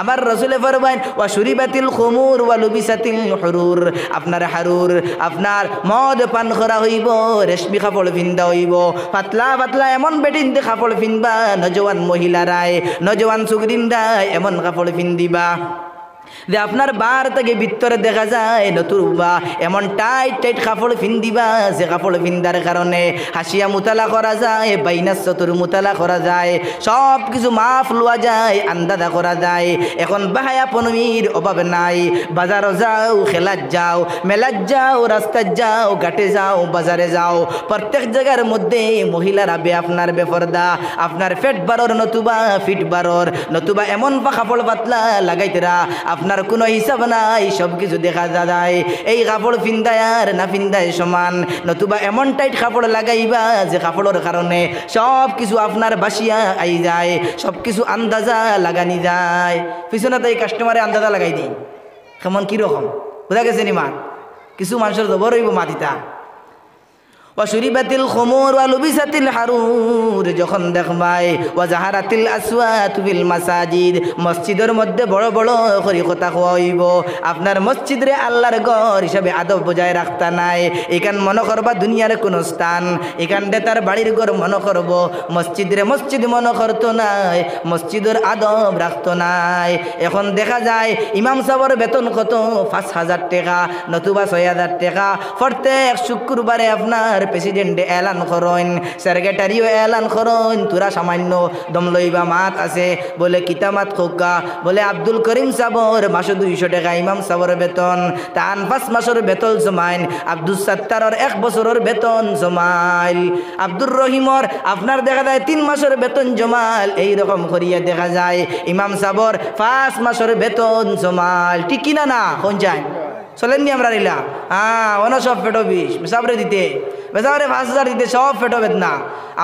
আমার রাসূলে ফরমায় ওয়া শুরিবাতিল খুমুর ওয়া লুবিসাতিল হুরুর, আপনার হারুর আপনার মদ পান করা হইব, রেশমি কাপড় পিন্দা হইব, পাতলা পাতলা এমন বেটিনতে কাপড় পিনবা, নজওয়ান মহিলারায় নজওয়ান সুগরিনরায় এমন কাপড় পিন্দিবা যে আপনার বার থেকে ভিতরে দেখা যায় নতুবা এমন টাইট টাইট কাপড় পিন্দিবা যে কাপড় পিন্দার কারণে হাসিয়া মুতালা করা যায়, বাইনাস চতুর মুতালা করা যায়, সব কিছু মাফ লওয়া যায়, আন্দাজা করা যায়। এখন বাহায়া পনমির অভাব নাই, বাজারও যাও, খেলাত যাও, মেলাত যাও, রাস্তায় যাও, ঘাটে যাও, বাজারে যাও, প্রত্যেক জায়গার মধ্যে মহিলারা আপনার বেপরদা, আপনার পেট বারর নতুবা ফিট বারর নতুবা এমন কাপড় পাতলা লাগাইতেরা আপনার কোনো হিসাব নাই, সব কিছু দেখা যায়। এই কাপড় পিন্দায় আর না পিন্দায় সমান, নতুবা এমন টাইট কাপড় লাগাইবা যে কাপড়ের কারণে সব কিছু আপনার বাসিয়া আই যায়, সব কিছু আন্দাজা লাগানি যায়। পিছনে তো এই কাস্টমারে আন্দাজা লাগাই দিই কেমন কীরকম বোঝা গেছে নি মা? কিছু মানুষের জবর হইব মাতিতা। ওয়া শুরিবাতিল খুমুর ওয়া লুবিসাতিল হারুর, যখন দেখবাই ওয়া জাহারাতিল আসওয়াতু বিল মাসাজিদ, মসজিদের মধ্যে বড় বড় করে কথা হইব, আপনার মসজিদ রে আল্লাহর ঘর হিসাবে আদব বজায় রাখতা নাই, এখান মনে করবা দুনিয়ার কোনো স্থান, এখান দে তার বাড়ির ঘর মনে করব, মসজিদ রে মসজিদ মনে করতো নাই, মসজিদের আদব রাখতো নাই। এখন দেখা যায় ইমাম সাহেবের বেতন কত ৫,০০০ টাকা নতুবা ৬,০০০ টাকা, প্রত্যেক শুক্রবারে আপনার প্রেসিডেন্টে এলান করেন, সেক্রেটারিও এলান করেন, তোরা সামান্য দম লইবা মাত আছে বলে কিতামাত খোকা বলে আব্দুল করিম সাবর মাসে ২০০ টাকা ইমাম সাবর বেতন, তান ৫ মাসের বেতন জমাইন, আব্দুল সাত্তারর ১ বছরের বেতন জমাইল, আব্দুর রহিমর আপনার দেখা যায় ৩ মাসের বেতন জমাল, এইরকম করিয়া দেখা যায় ইমাম সাবর ৫ মাসের বেতন জমাল। ঠিক কিনা না? কোন যায় চলেননি আমরা রিলা? ওনা সব ফেটো বিষ বেসাবরে দিতে, বেসাবরে ৫,০০০ দিতে, সব ফেটো বেদনা।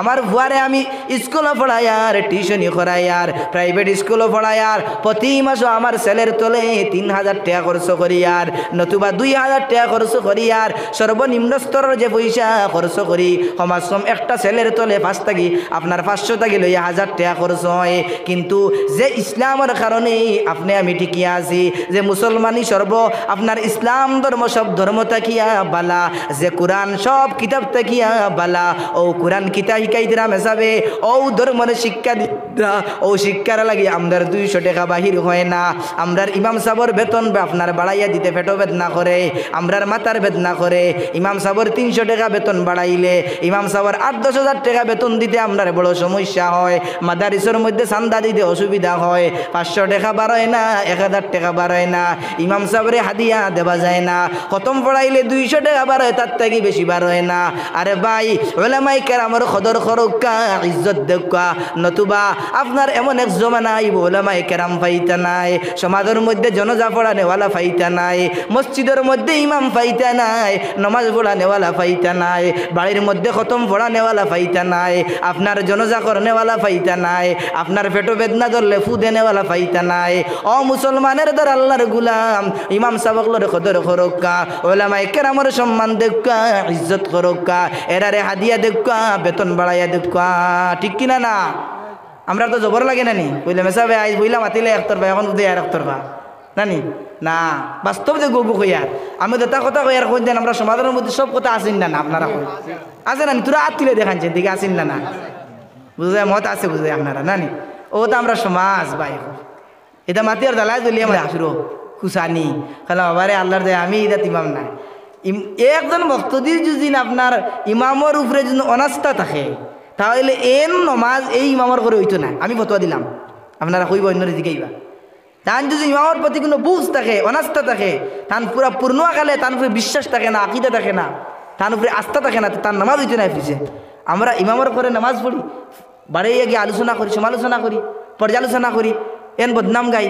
আমার ভুয়ারে আমি স্কুলও পড়াই আর টিউশনি করাই আর প্রাইভেট স্কুলও পড়াই আর প্রতি মাসও আমার ছেলের তলে ৩,০০০ টাকা খরচ করি আর নতুবা ২,০০০ টাকা খরচ করি আর সর্বনিম্ন স্তরের যে পয়সা খরচ করি সমাজম একটা ছেলের তলে ৫ থাকি আপনার ৫০০ থাকি লইয়া ১,০০০ টাকা খরচ হয়। কিন্তু যে ইসলামের কারণে আপনি আমি ঠিকই আছি, যে মুসলমানি সর্ব আপনার ইসলাম ধর্ম সব ধর্ম তাকিয়া বালা, যে কোরআন সব কিতাব তাকিয়া বালা, ও কোরআন কিতাব শিকাইতরা মেসাবে, ও ধর্মের শিক্ষা দিতরা, ও শিক্ষার লাগে আমরার ২০০ টাকা বাহির হয় না, আমরার ইমাম সাবর বেতন আপনার বাড়াইয়া দিতে পেটো বেদনা করে, আমরার মাথার বেদনা করে। ইমাম সাবর ৩০০ টাকা বেতন বাড়াইলে ইমাম সাবর ৮-১০,০০০ টাকা বেতন দিতে আমরার বড় সমস্যা হয়, মাদারিসের মধ্যে চান্দা দিতে অসুবিধা হয়, ৫০০ টাকা বাড়ায় না, ১,০০০ টাকা বাড়ায় না, ইমাম সাবরে হাদিয়া দেওয়া যায় না, খতম পড়াইলে ২০০ টাকা বাড়ায়, তার থেকে বেশি বাড়ায় না। আরে ভাই ওলামাই কেরামের কদর করুকা, ইজ্জত দেউকা, নতুবা আপনার এমন এক জমানা আইব ওলামাই কেরাম পাইতা নাই, সমাজের মধ্যে জনজা পড়ানেওয়ালা পাইতা নাই, মসজিদের মধ্যে ইমাম পাইতা নাই, নমাজ পড়ানেওয়ালা পাইতা নাই, বাড়ির মধ্যে খতম পড়ানেওয়ালা পাইতা নাই, আপনার জনজা করনেওয়ালা পাইতা নাই, আপনার পেটো বেদনা ধরলে ফু দেনেওয়ালা পাইতা নাই। ও মুসলমানের দ্বার আল্লাহর গুলাম, ইমাম সাবকলর কদর করুকা, ওলামাই কেরামের সম্মান দেউকা, ইজ্জত করুকা, এরারে হাদিয়া দেউকা, বেতন বাড়াইয়া দেউকা। ঠিক কিনা না? আমরা তো জবর লাগে নানি বুঝলে মেসাবে আইজ বইলাম মাতিলে একতরফা, এখন বুঝে আর একতরফা নানি না, বাস্তব যে গবু কইয়ার আমি তো তা কথা কইয়ার কই দেন, আমরা সমাজের মধ্যে সব কথা আসেন না, আপনারা কই আছে নানি, তোরা হাত তুলে দেখানছেন দিকে আসেন না, বুঝে মত আছে বুঝে আপনারা নানি, ও তো আমরা সমাজ ভাই, এটা মাতি আর দালাই জ্বলিয়ে আমার আসুরো খুশানি খালা বাবারে আল্লাহর দেয় আমি এটা ইমাম নাই। একজন ভক্তদের যদি আপনার ইমামের উপরে যদি অনাস্থা থাকে তাহলে এন নমাজ এই ইমামের করে হইতো না। আমি ফতোয়া দিলাম, আপনারা কইব অন্য দিকেইবা, তান যদি ইমামের প্রতি কোনো বুঝ থাকে, অনাস্থা থাকে, তান পুরা পূর্ণ আকালে তার উপরে বিশ্বাস থাকে না, আকিদা থাকে না, তার উপরে আস্থা থাকে না, তার নামাজ হইতো না। ফিসে আমরা ইমামের করে নামাজ পড়ি, বাড়িয়ে গিয়ে আলোচনা করি, সমালোচনা করি, পর্যালোচনা করি, এন বদনাম গাই,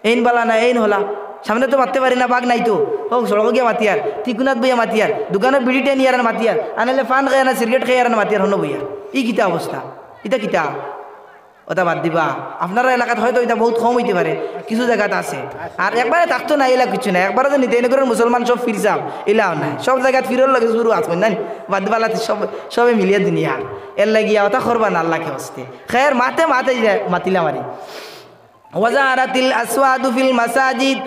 এইন বালা না এইন হলা, সামনে তো মারতে পারি না, বাঘ নাই তো, হোক সড়ক গিয়া মাতিয়ার, তিকুনাথ বইয়া মাতিয়ার, দোকানের বিড়িটা নিয়ে আর মাতিয়ার, আনালে ফান খাই না সিগারেট খাই আর মাতিয়ার হনো বইয়া, ই কিতা অবস্থা, ইটা কিতা ওটা বাদ দিবা। আপনারা এলাকাত হয়তো এটা বহুত কম হইতে পারে, কিছু জায়গাতে আছে, আর একবারে থাকতো না এলাকা কিছু নাই, একবারে তো নিতে এনে করে মুসলমান সব ফিরছাম এলাও নাই, সব জায়গায় ফিরর লাগে শুরু আসবেন না বাদ দিবালা, সবে মিলিয়ে দুনিয়া এর লাগিয়া ওটা করবা না আল্লাহকে হস্তে খের মাতে মাতে মাতিলাম আরে ওয়াজারাতিল আসওয়াদু ফিল মাসাজিদ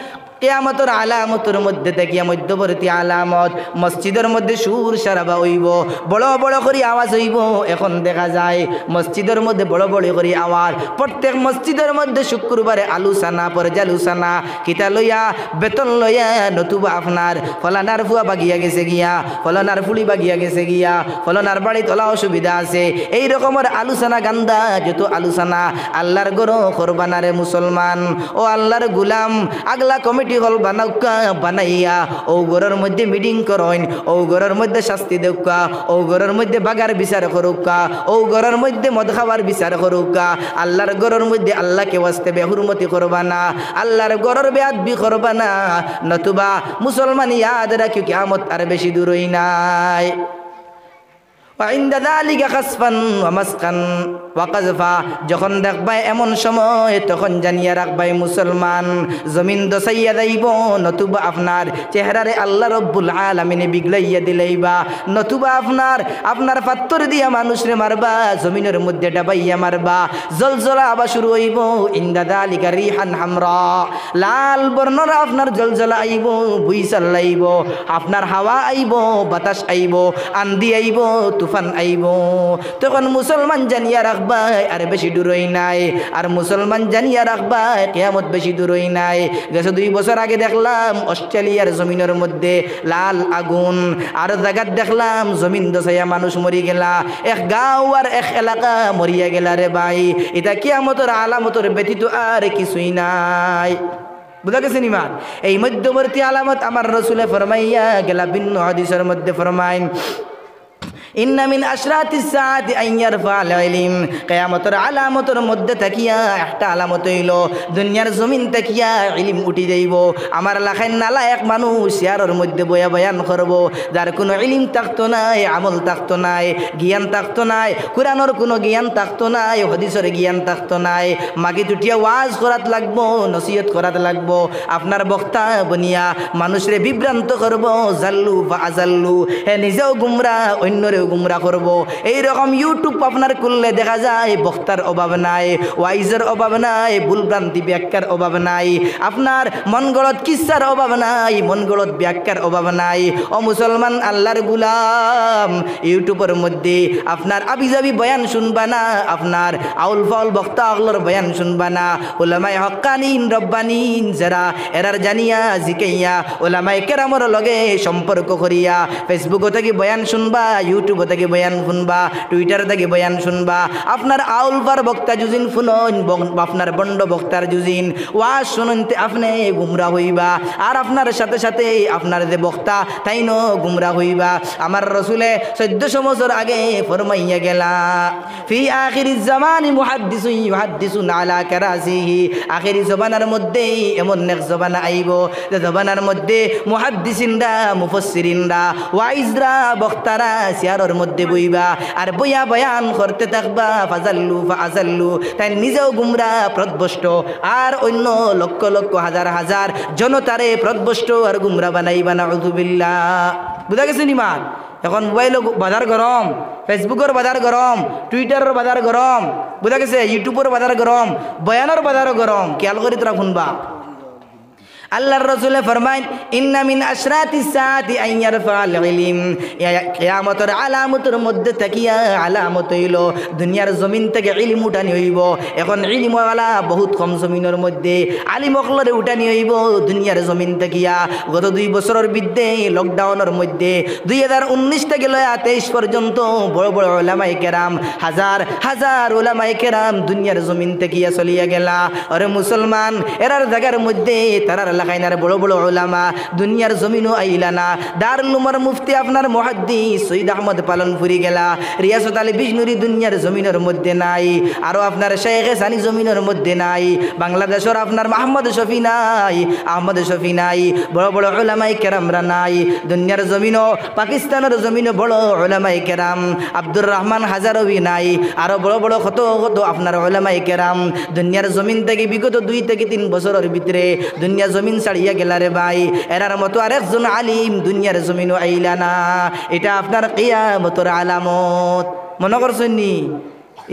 কিয়ামতের আলামতের মধ্যে দেখিয়া মধ্যবর্তী আলামত মসজিদের মধ্যে সুর সারাবা হইব বড় বড় করে আওয়াজ হইব এখন দেখা যায় মসজিদের মধ্যে বড় বড় করে আওয়াজ প্রত্যেক মসজিদের মধ্যে শুক্রবারে আলোচনা পর্যালোচনা কিতা লইয়া বেতন লইয়া নতুবা আপনার ফলানার ফুয়া বাগিয়া গেছে গিয়া ফলানার ফুলি বাগিয়া গেছে গিয়া ফলানার বাড়ি তোলা অসুবিধা আছে এই রকমের আলোচনা গান্দা যত আলোচনা আল্লাহর গরো করবানারে মুসলমান ও আল্লাহর গুলাম আগলা কমিটি হল বানাউকা বানাইয়া ও ঘরের মধ্যে মিটিং করেন ও ঘরের মধ্যে শাস্তি দেউকা ও ঘরের মধ্যে বাগার বিচার করুকা ও ঘরের মধ্যে মদ খাবার বিচার করুকা আল্লাহর ঘরের মধ্যে আল্লাহকে ওয়াস্তে বেহুরমতি করবা না আল্লাহর ঘরের বেয়াদবি করবা না নতুবা মুসলমান ইয়াদ রাখিও কিয়ামত আর বেশি দূরই নাই وعند ذلك خسفا ومسقا وقذفا যখন দেখবাই এমন সময় তখন জানিয়া রাখবাই মুসলমান জমিন দসাইয়া যাইব নতুবা আপনার চেহারারে আল্লাহ রব্বুল আলামিনে বিগলাইয়া দিলাইবা নতুবা আপনার পাত্তর দিয়া মানুষরে মারবা জমিনের মধ্যে ডাবাইয়া মারবা জলজলা আবার শুরু হইব ইন্দা যালিকা রিহান হামরা লাল বর্ণনা আপনার জলজলা আইব বুইসাল আইব আপনার হাওয়া আইব বাতাস আইব আন্দি আইব তুফান আইব তখন মুসলমান জানিয়া রাখবাই আর বেশি দূরই নাই আর মুসলমান জানিয়া রাখবাই কিয়ামত বেশি দূরই নাই গেছে 2 বছর আগে দেখলাম অস্ট্রেলিয়ার জমিনের মধ্যে লাল আগুন আর জায়গা দেখলাম জমিন দসাইয়া মানুষ মরি গেলা এক গাঁও আর এক এলাকা মরিয়া গেলা রে ভাই এটা কিয়ামতের আলামতের ব্যতীত আর কিছুই নাই বুঝা গেছে নিমান এই মধ্যবর্তী আলামত আমার রাসূলে ফরমাইয়া গেলা ভিন্ন হাদিসের মধ্যে ফরমাইন ইন্না মিন আশরাতিস সাআতি আন ইয়ারফা'ল ইলম কিয়ামতের আলামতের মধ্যে তাকিয়া একটা আলামত হইল দুনিয়ার জমিন তাকিয়া ইলম উঠি যাইব আমার লাখায় নালা এক মানুষ ইয়ারের মধ্যে বয়া বয়ান করব যার কোনো ইলম থাকতো নাই আমল থাকতো নাই জ্ঞান থাকতো নাই কুরআনের কোনো জ্ঞান থাকতো নাই হাদিসের জ্ঞান থাকতো নাই মাগি দুটিয়া ওয়াজ করাত লাগবো নসিহত করাত লাগবো আপনার বক্তা বনিয়া মানুষরে বিভ্রান্ত করব জাল্লু বা আজাল্লু হে নিজেও গুমরা অন্যরে গুমরা করব এই রকম ইউটিউব আপনার খুললে দেখা যায় বক্তার অভাব নাই ওয়াইজের অভাব নাই ভুলভ্রান্তি ব্যাখ্যার অভাব নাই আপনার মন গড়ত কিচ্ছার অভাব নাই মন গড়ত ব্যাখ্যার অভাব নাই ও মুসলমান আল্লাহর গুলাম ইউটিউবের মধ্যে আপনার আবিজাবি বয়ান শুনবা না আপনার আউল ফাউল বক্তা আগলোর বয়ান শুনবা না উলামায়ে হক্কানিন রব্বানিন যারা এরার জানিয়া জিকাইয়া উলামায়ে কেরামর লগে সম্পর্ক করিয়া ফেসবুক থেকে বয়ান শুনবা ইউটিউব থেকে বয়ান শুনবা টুইটার থেকে বয়ান শুনবা আপনার আউলবার বক্তা জুজিন শুনুন আপনার বন্ড বক্তার জুজিন ওয়াজ শুনতে আপনি গুমরা হইবা আর আপনার সাথে সাথে আপনার যে বক্তা তাইনো গুমরা হইবা আমার রাসূলে 1400 বছর আগে ফরমাইয়া গেলা ফি আখিরিজ জামানি মুহাদ্দিসুন ইউহাদ্দিসুন আলা কারাসিহি আখিরি জমানার মধ্যে এমন এক জমানা আইব যে জমানার মধ্যে মুহাদ্দিসিনরা মুফাসসিরিনরা ওয়াইজরা বক্তারা সিয়ারের মধ্যে বইবা আর বইয়া বয়ান করতে থাকবা ফাজাল্লু ফাজাল্লু তাই নিজেও গুমরা প্রদভষ্ট আর অন্য লক্ষ লক্ষ হাজার হাজার জনতারে প্রদভষ্ট আর গুমরা বানাইবা নাউযুবিল্লাহ বুঝা গেছে নিমান এখন মোবাইল বাজার গরম ফেসবুকের বাজার গরম টুইটারের বাজার গরম বুঝা গেছে ইউটিউবের বাজার গরম বয়ানের বাজারও গরম খেয়াল করে তোরা শুনবা আল্লাহর রাসূল ফরমায় ইন্না মিন আশরাতিস সাআতি আন ইয়ারফা'ল ইলম কিয়ামতের আলামতের মধ্যে তাকিয়া আলামত হইল দুনিয়ার জমিন থেকে ইলম উঠানি হইব এখন ইলম ওয়ালা বহুত কম জমিনের মধ্যে আলিম ওয়ালারে উঠানি হইব দুনিয়ার জমিন তাকিয়া গত 2 বছরের বিদ্যে লকডাউনের মধ্যে 2019 থেকে লয়া 23 পর্যন্ত বড় বড় উলামায়ে কেরাম হাজার হাজার উলামায়ে কেরাম দুনিয়ার জমিন তাকিয়া চলিয়া গেলা আরে মুসলমান এরার জায়গার মধ্যে তারার লাগাইনার বড় বড় উলামা দুনিয়ার জমিনও আইলা না দারুল উমর মুফতি আপনার মুহাদ্দিস সৈয়দ আহমদ পালনপুরি গেলা রিয়াসত আলী বিজনুরি দুনিয়ার জমিনের মধ্যে নাই আরো আপনার শেখে সানি জমিনের মধ্যে নাই বাংলাদেশের আপনার মাহমুদ শফি নাই আহমদ শফি নাই বড় বড় উলামায়ে কেরামরা নাই দুনিয়ার জমিনও পাকিস্তানের জমিনও বড় উলামায়ে কেরাম আব্দুর রহমান হাজারবি নাই আরো বড় বড় কত কত আপনার উলামায়ে কেরাম দুনিয়ার জমিন থেকে বিগত 2 থেকে 3 বছরের ভিতরে দুনিয়া জমিন ছাড়িয়া গেলা রে ভাই এরার মতো আরেকজন আলিম দুনিয়ার জমিনও আইলা না এটা আপনার কিয়ামতের আলামত মনে করছেন নি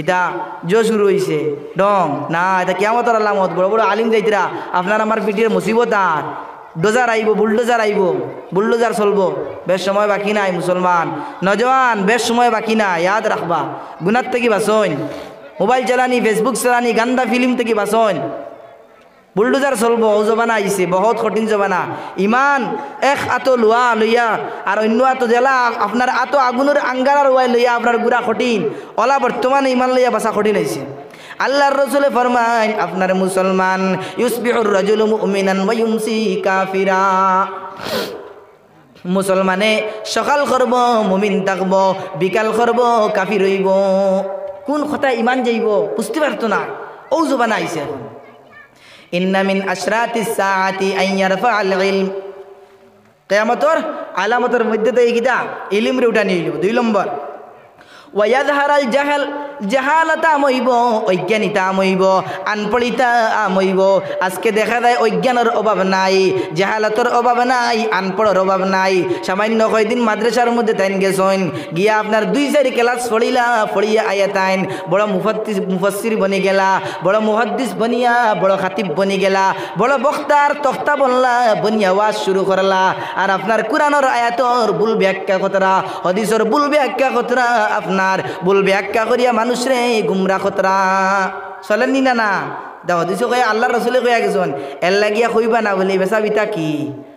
ইটা জো শুরু হয়েছে ডং না এটা কিয়ামতের আলামত বড় বড় আলিম যাইতরা আপনার আমার পিঠির মুসিবত আর ডোজার আইব বুলডোজার চলবো বেশ সময় বাকি নাই মুসলমান নজওয়ান বেশ সময় বাকি না ইয়াদ রাখবা গুনার থেকে বাঁচন মোবাইল চালানি ফেসবুক চালানি গান্দা ফিল্ম থেকে বাঁচন বুলডোজার চলবো ও জবানা আইছে বহুত কঠিন জবানা ইমান এক আতো লোয়া লইয়া আর অন্য আতো জেলা আপনার আতো আগুনের আঙ্গারার ওয়াই লইয়া আপনার গুড়া কঠিন ওলা বর্তমানে ইমান লইয়া বাসা কঠিন হয়েছে আল্লাহর রাসূলে ফরমায় আপনার মুসলমান ইউসবিহুর রাজুলু মুমিনান ওয়া ইউমসি কাফিরা মুসলমানে সকাল করব মুমিন থাকব বিকাল করব কাফির হইব কোন কথা ইমান যাইব বুঝতে পারতো না ও জবানা আইছে এখন ইন্না মিন আশরাতিস সাআতি আন ইয়ারফাআল ইলম কিয়ামতর আলামতের মধ্যে তো এইটা ইলম রে উঠা নিয়ে দুই নম্বর ওয়ায়াযহারাল জাহাল জাহালাতা আমইব অজ্ঞানিতা আমইব আনপড়িতা আমইব আজকে দেখা যায় অজ্ঞানের অভাব নাই জাহালাতর অভাব নাই আনপড়ের অভাব নাই সামান্য কয়দিন মাদ্রাসার মধ্যে তাইন গেছেন গিয়া আপনার 2-4 ক্লাস পড়িয়া আয়াতাইন বড় মুফাসসির বনি গেলা বড় মুহাদ্দিস বনিয়া বড় খাতিব বনি গেলা বড় বক্তার তখতা বনলা বনিয়া ওয়াজ শুরু করলা আর আপনার কুরআনের আয়াতর ভুল ব্যাখ্যা কতরা হাদিসের ভুল ব্যাখ্যা কতরা আপনার ভুল ব্যাখ্যা করিয়া মানুষরে গুমরা খতরা চলেননি না দাও দিছো কয়ে আল্লাহর রাসূলে কইয়া গেছেন এর লাগিয়া কইবা না বলে বেসা ইটা কি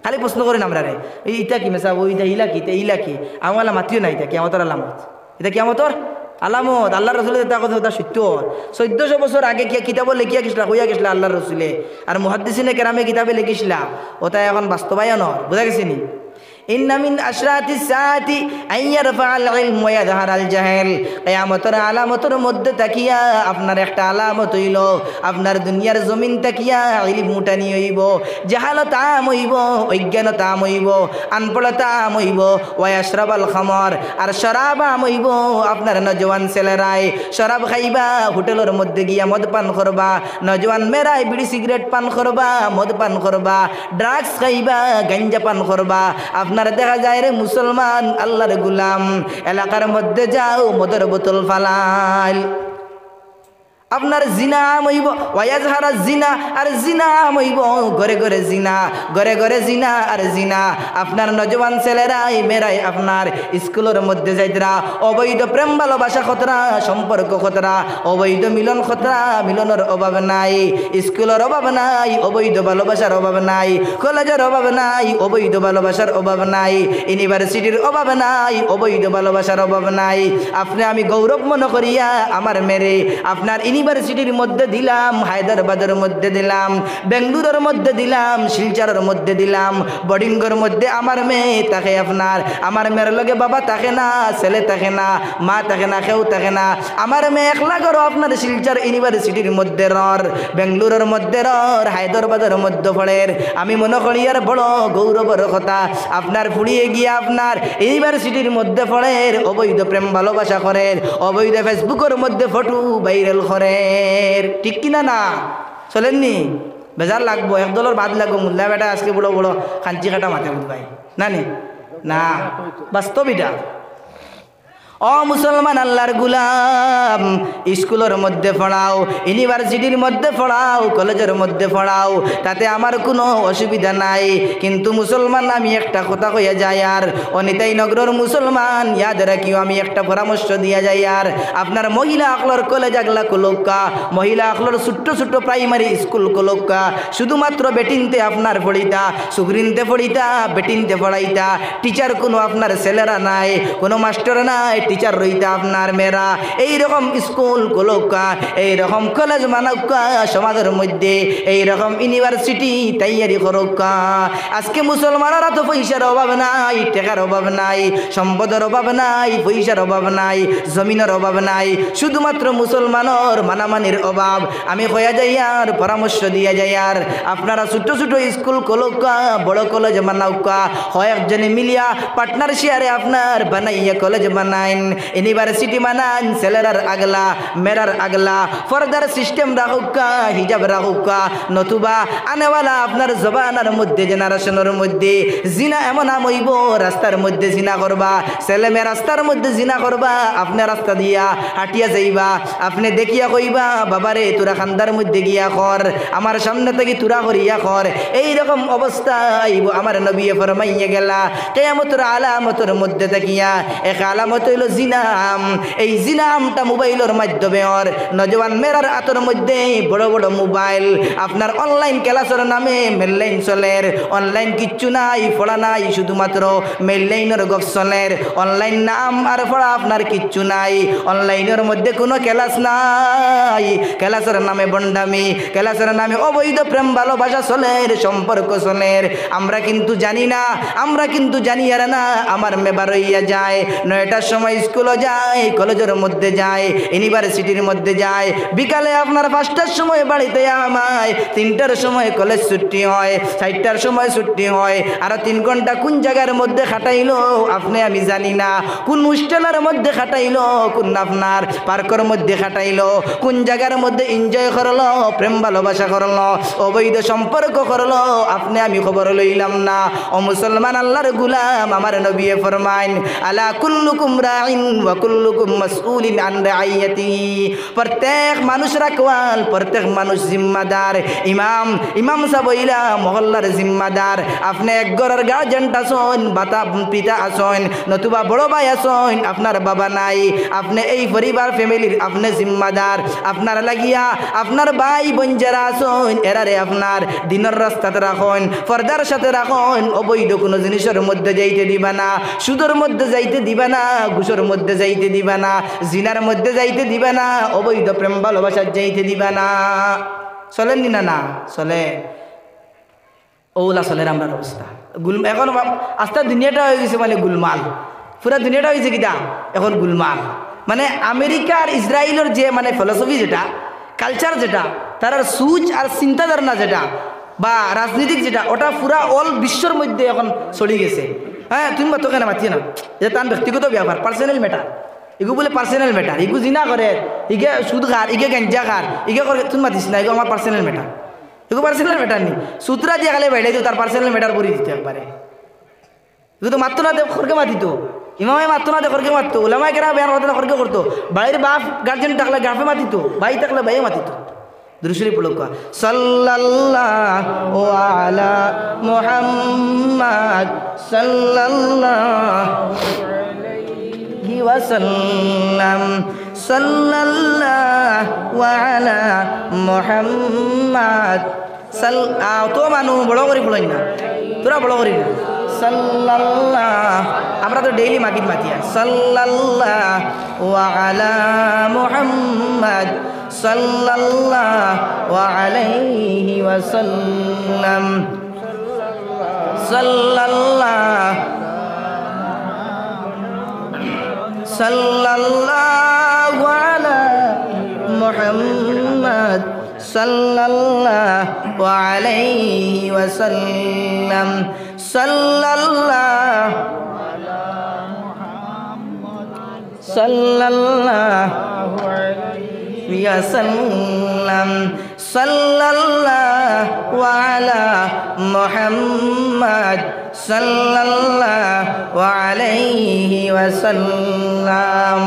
খালি প্রশ্ন করেন আমরা রে ইটা কি মেসা ও ইটা ইলা কি আমলা মাতিও না ইটা কিয়ামতের আলামত এটা কিয়ামতের আলামত আল্লাহর রাসূলে তা কথা সত্য 1400 বছর আগে কি কিতাব লিখিয়া গেছলা কইয়া গেছলা আল্লাহর রাসূলে আর মুহাদ্দিসিনে কেরামে কিতাবে লিখিছলা ওটা এখন বাস্তবায়ন বুঝা গেছিনি ইন্না মিন আশরাতিস সাআতি আন ইয়ারফাআল ইলম ওয়া ইয়াযহারাল জাহাল কিয়ামতের আলামতের মধ্যে তাকিয়া আপনার একটা আলামত হইল আপনার দুনিয়ার জমিন তাকিয়া ইলম মুটানি হইব জাহালত আম হইব অজ্ঞানতা আম হইব আনপড়তা আম হইব ওয়া ইয়াশরাবাল খামর আর শরাব আম হইব আপনার নজওয়ান ছেলেরাই শরাব খাইবা হোটেলের মধ্যে গিয়া মদ পান করবা নজওয়ান মেরাই বিড়ি সিগারেট পান করবা মদ পান করবা ড্রাগস খাইবা গাঞ্জা পান করবা আপনার দেখা যায় রে মুসলমান আল্লাহর গোলাম এলাকার মধ্যে যাও মদের বোতল ফালাইল আপনার জিনা মইব ওয়ায়াজহারা জিনা আর জিনা মইব ঘরে ঘরে জিনা ঘরে ঘরে জিনা আর জিনা আপনার নজওয়ান ছেলেরাই মেরাই আপনার স্কুলের মধ্যে যাইতরা অবৈধ প্রেম ভালোবাসা খতরা সম্পর্ক খতরা অবৈধ মিলন খতরা মিলনের অভাব নাই স্কুলের অভাব নাই অবৈধ ভালোবাসার অভাব নাই কলেজের অভাব নাই অবৈধ ভালোবাসার অভাব নাই ইউনিভার্সিটির অভাব নাই অবৈধ ভালোবাসার অভাব নাই আপনি আমি গৌরব মনে করিয়া আমার মেরে আপনার ইউনিভার্সিটির মধ্যে দিলাম হায়দ্রাবাদের মধ্যে দিলাম বেঙ্গলুরুর মধ্যে দিলাম শিলচরের মধ্যে দিলাম বোর্ডিংয়ের মধ্যে আমার মেয়ে থাকে আপনার আমার মেয়ের লগে বাবা থাকে না ছেলে থাকে না মা থাকে না কেউ থাকে না আমার মেয়ে একলা করো আপনার শিলচর ইউনিভার্সিটির মধ্যে রর বেঙ্গলুরুর মধ্যে রর হায়দ্রাবাদের মধ্যে পড়ের আমি মনে করি আর বড় গৌরবের কথা আপনার ফুড়িয়ে গিয়ে আপনার ইউনিভার্সিটির মধ্যে পড়ের অবৈধ প্রেম ভালোবাসা করেন অবৈধ ফেসবুকের মধ্যে ফটো ভাইরাল করে ঠিক কিনা না চলেননি বেজার লাগবো একদলের বাদ লাগবো মুল্লা বেটা আজকে বড় বড় কাঞ্চি কাটা মাথা বুঝবাই না বাস্তব এটা ও মুসলমান আল্লাহর গুলাম স্কুলের মধ্যে পড়াও ইউনিভার্সিটির মধ্যে পড়াও কলেজের মধ্যে পড়াও তাতে আমার কোনো অসুবিধা নাই কিন্তু মুসলমান আমি একটা কথা কইয়া যাই আর অনিতাই নগরের মুসলমান ইয়াদ রাখিও আমি একটা পরামর্শ দিয়া যাই আর আপনার মহিলা আকলর কলেজ আগলা কলকা মহিলা আকলর ছোট্ট ছোট্ট প্রাইমারি স্কুল কলকা শুধুমাত্র বেটিনতে আপনার পড়িতা সুগ্রিনতে পড়িতা বেটিনতে পড়াইতা টিচার কোনো আপনার ছেলেরা নাই কোনো মাস্টার নাই টিচার রইতা আপনার মেয়েরা এইরকম স্কুল কলকা এইরকম কলেজ মানকা সমাজের মধ্যে এইরকম ইউনিভার্সিটি তৈরি করকা আজকে মুসলমানরা তো পয়সার অভাব নাই টাকার অভাব নাই সম্পদের অভাব নাই পয়সার অভাব নাই জমিনের অভাব নাই শুধুমাত্র মুসলমানের মানামানির অভাব আমি কয়া যাই আর পরামর্শ দিয়া যাই আর আপনারা ছোট ছোট স্কুল কলকা বড় কলেজ বানাওকা হয় একজনে মিলিয়া পার্টনারশিপে আপনার বানাইয়া কলেজ বানাইন ফরমাইন ইউনিভার্সিটি মানান ছেলেরার আগলা মেরার আগলা পর্দার সিস্টেম রাখুকা হিজাব রাখুকা নতুবা আনেওয়ালা আপনার জবানার মধ্যে জেনারেশনের মধ্যে জিনা এমন আমইব রাস্তার মধ্যে জিনা করবা ছেলে মেয়ে রাস্তার মধ্যে জিনা করবা আপনি রাস্তা দিয়া হাঁটিয়া যাইবা আপনি দেখিয়া কইবা বাবারে তোরা খান্দার মধ্যে গিয়া কর আমার সামনে থেকে তোরা করিয়া কর এইরকম অবস্থা আইব আমার নবী ফরমাইয়া গেলা কিয়ামতের আলামতের মধ্যে থাকিয়া এক আলামত হইল জিনাম এই জিনামটা মোবাইলের মাধ্যমে ওর নজওয়ান মেরার হাতের মধ্যে বড় বড় মোবাইল আপনার অনলাইন ক্লাসের নামে মেললাইন চলের অনলাইন কিচ্ছু নাই পড়া নাই শুধুমাত্র মেললাইনের গপ চলের অনলাইন নাম আর পড়া আপনার কিচ্ছু নাই অনলাইনের মধ্যে কোনো ক্লাস নাই ক্লাসের নামে বন্ডামি ক্লাসের নামে অবৈধ প্রেম ভালোবাসা চলের সম্পর্ক চলের আমরা কিন্তু জানি না আমরা কিন্তু জানি আর না আমার মেবার হইয়া যায় 9টার সময় স্কুলে যায় কলেজের মধ্যে যায় ইউনিভার্সিটির মধ্যে যায় বিকালে আপনার 5টার সময় বাড়িতে আমায় 3টার সময় কলেজ ছুটি হয় 4টার সময় ছুটি হয় আর 3 ঘন্টা কোন জায়গার মধ্যে খাটাইলো আপনি আমি জানি না কোন হোস্টেলের মধ্যে খাটাইলো কোন আপনার পার্কের মধ্যে খাটাইলো কোন জায়গার মধ্যে এনজয় করলো প্রেম ভালোবাসা করলো অবৈধ সম্পর্ক করলো আপনি আমি খবর লইলাম না ও মুসলমান আল্লাহর গোলাম আমার নবী ফরমাইন আলা কুল্লুকুম রাইন ওয়া কুল্লুকুম মাসউলিন আন রাইয়াতিহি প্রত্যেক মানুষ রাখওয়াল প্রত্যেক মানুষ জিম্মাদার ইমাম সাহেব হইলা মহল্লার জিম্মাদার আপনি এক ঘরের গার্জেনটা আছেন বাতা পিতা আছেন নতুবা বড় ভাই আছেন আপনার বাবা নাই আপনি এই পরিবার ফ্যামিলির আপনি জিম্মাদার আপনার লাগিয়া আপনার ভাই বোন যারা আছেন এরারে আপনার দিনের রাস্তাতে রাখুন পর্দার সাথে রাখুন অবৈধ কোনো জিনিসের মধ্যে যাইতে দিবা না সুদের মধ্যে যাইতে দিবা না ঘুষের মধ্যে যাইতে দিবা না জিনার মধ্যে যাইতে দিবা না অবৈধ প্রেম ভালোবাসার যাইতে দিবা না চলেননি না না চলে ওলা চলের আমরা অবস্থা এখন আস্তে দুনিয়াটা হয়ে গেছে মানে গুলমাল পুরা দুনিয়াটা হয়েছে কিটা এখন গুলমাল মানে আমেরিকা আর ইসরায়েলের যে মানে ফিলসফি যেটা কালচার যেটা তার সুচ আর চিন্তাধারণা যেটা বা রাজনীতিক যেটা ওটা পুরা অল বিশ্বর মধ্যে এখন চলে গেছে হ্যাঁ তুমি বা তোকে না মাতিয়ে না এটা তার ব্যক্তিগত ব্যাপার পার্সোনাল ম্যাটার এগু বলে পার্সোনাল ম্যাটার এগু জিনা করে ইগে সুদ খার ইগে গাঞ্জা খার ইগে করে তুমি মাতিস না এগু আমার পার্সোনাল ম্যাটার এগু পার্সোনাল ম্যাটার নেই সুতরা দিয়ে খালে বাইরে দিও তার পার্সোনাল ম্যাটার করে দিতে একবারে এগু তো মাত্র না খরকে মাতিত ইমামে মাত্র না খরকে মারতো ওলামায় কেনা বেয়ার কথা খরকে করতো বাড়ির বাপ গার্জেন থাকলে গাফে মাতিত ভাই থাকলে ভাইয়ে মাতিত দুরুশরীফ পড়ো সাল্লাল্লাহু আলা মুহাম্মাদ সাল্লাল্লাহু আলাইহি ওয়াসাল্লাম সাল্লাল্লাহু আলা মুহাম্মাদ তো মানুষ বড় করে পড়ই না তোরা বড় করি না সাল্লাল্লাহু আমরা তো ডেইলি মাগিদ মাতিয়া সাল্লাল্লাহু আলা মুহাম্মাদ সাল্লাল্লাহু আলাইহি ওয়াসাল্লাম সাল্লাল্লাহু আলা মুহাম্মাদ সাল্লাল্লাহু আলাইহি ওয়াসাল্লাম সাল্লাল্লাহু আলাইহি ওয়াসাল্লাম সাল্লাল্লাহু আলা মুহাম্মাদ সাল্লাল্লাহু আলাইহি ওয়াসাল্লাম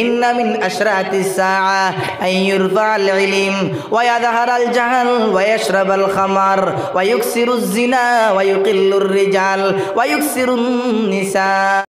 ইন্না মিন আশরাতিস সাআ আন ইরফা'আল ইলম ওয়া ইয়াযহারাল জাহল ওয়া ইয়াশরাবাল খামার ওয়া ইউকসিরুজ জিনা ওয়া ইউকিল্লুর রিজাল ওয়া ইউকসিরুন নিসা